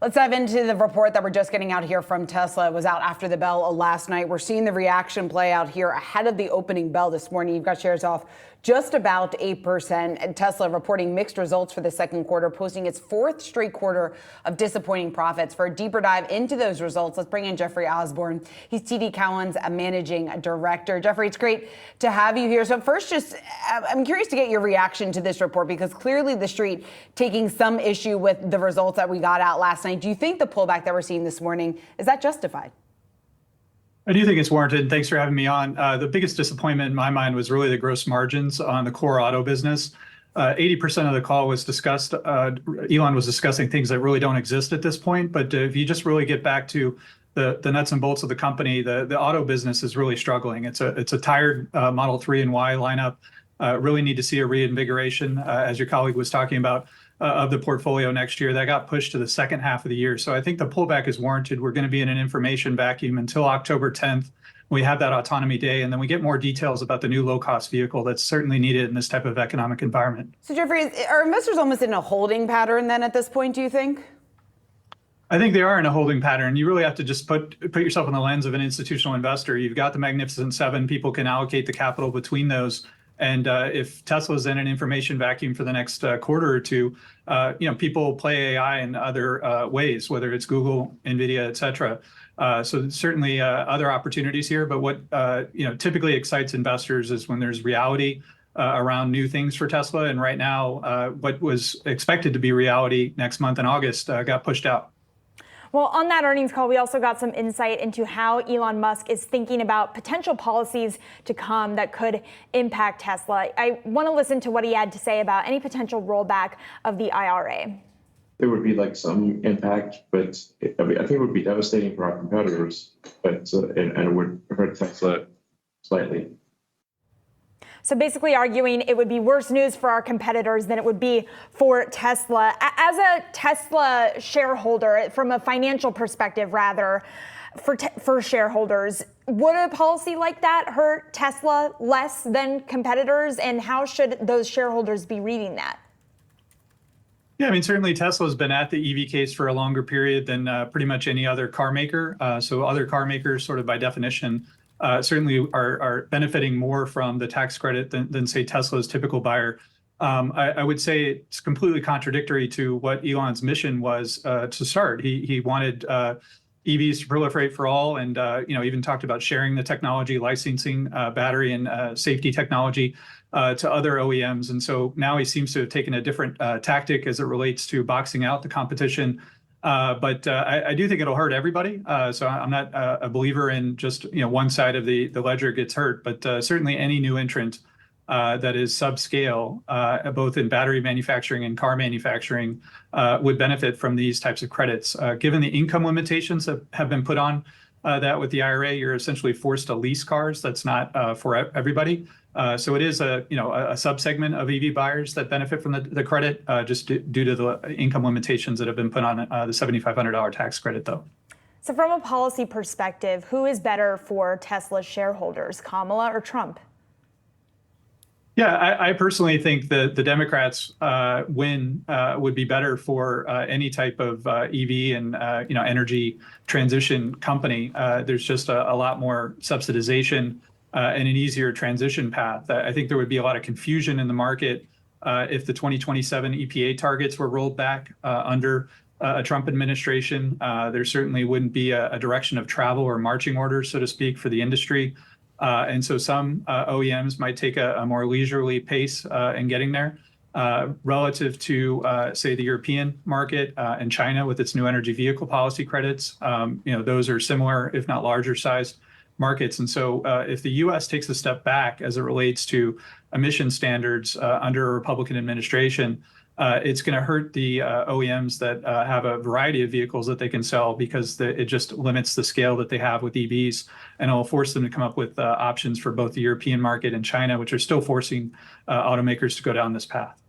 Let's dive into the report that we're just getting out here from Tesla. It was out after the bell last night. We're seeing the reaction play out here ahead of the opening bell this morning. You've got shares off just about 8%. And Tesla reporting mixed results for the second quarter, posting its fourth straight quarter of disappointing profits. For a deeper dive into those results, let's bring in Jeffrey Osborne. He's TD Cowen's managing director. Jeffrey, it's great to have you here. So first, I'm curious to get your reaction to this report, because clearly the street taking some issue with the results that we got out last night. Do you think the pullback that we're seeing this morning, is that justified? I do think it's warranted. Thanks for having me on. The biggest disappointment in my mind was really the gross margins on the core auto business. 80% of the call was discussed. Elon was discussing things that really don't exist at this point. But if you just really get back to the nuts and bolts of the company, the auto business is really struggling. It's a tired Model 3 and Y lineup. Really need to see a reinvigoration, as your colleague was talking about, of the portfolio next year. That got pushed to the second half of the year. So I think the pullback is warranted. We're going to be in an information vacuum until October 10th. We have that autonomy day, and then we get more details about the new low-cost vehicle that's certainly needed in this type of economic environment. So Jeffrey, are investors almost in a holding pattern then at this point, do you think? I think they are in a holding pattern. You really have to just put yourself in the lens of an institutional investor. You've got the Magnificent Seven. People can allocate the capital between those. And if Tesla's in an information vacuum for the next quarter or two, people play AI in other ways, whether it's Google, NVIDIA, et cetera. So certainly other opportunities here. But what typically excites investors is when there's reality around new things for Tesla. And right now, what was expected to be reality next month in August got pushed out. Well, on that earnings call, we also got some insight into how Elon Musk is thinking about potential policies to come that could impact Tesla. I want to listen to what he had to say about any potential rollback of the IRA. There would be like some impact, but I think it would be devastating for our competitors, but and it would hurt Tesla slightly. So basically arguing it would be worse news for our competitors than it would be for Tesla. As a Tesla shareholder, from a financial perspective rather, for shareholders, would a policy like that hurt Tesla less than competitors? And how should those shareholders be reading that? Yeah, I mean, certainly Tesla's been at the EV case for a longer period than pretty much any other car maker. So other car makers, sort of by definition, certainly are benefiting more from the tax credit than say, Tesla's typical buyer. I would say it's completely contradictory to what Elon's mission was to start. He wanted EVs to proliferate for all, and even talked about sharing the technology, licensing battery and safety technology to other OEMs. And so now he seems to have taken a different tactic as it relates to boxing out the competition. But I do think it'll hurt everybody. So I'm not a believer in just one side of the ledger gets hurt, but certainly any new entrant that is subscale, both in battery manufacturing and car manufacturing, would benefit from these types of credits. Given the income limitations that have been put on that with the IRA, you're essentially forced to lease cars. That's not for everybody. So it is a subsegment of EV buyers that benefit from the credit, just due to the income limitations that have been put on the $7,500 tax credit, though. So from a policy perspective, who is better for Tesla shareholders, Kamala or Trump? Yeah, I personally think that the Democrats win would be better for any type of EV and energy transition company. There's just a lot more subsidization and an easier transition path. I think there would be a lot of confusion in the market if the 2027 EPA targets were rolled back under a Trump administration. There certainly wouldn't be a direction of travel or marching orders, so to speak, for the industry. And so some OEMs might take a more leisurely pace in getting there relative to, say, the European market and China with its new energy vehicle policy credits. Those are similar, if not larger sized markets. And so if the U.S. takes a step back as it relates to emission standards under a Republican administration, it's going to hurt the OEMs that have a variety of vehicles that they can sell, because it just limits the scale that they have with EVs, and it'll force them to come up with options for both the European market and China, which are still forcing automakers to go down this path.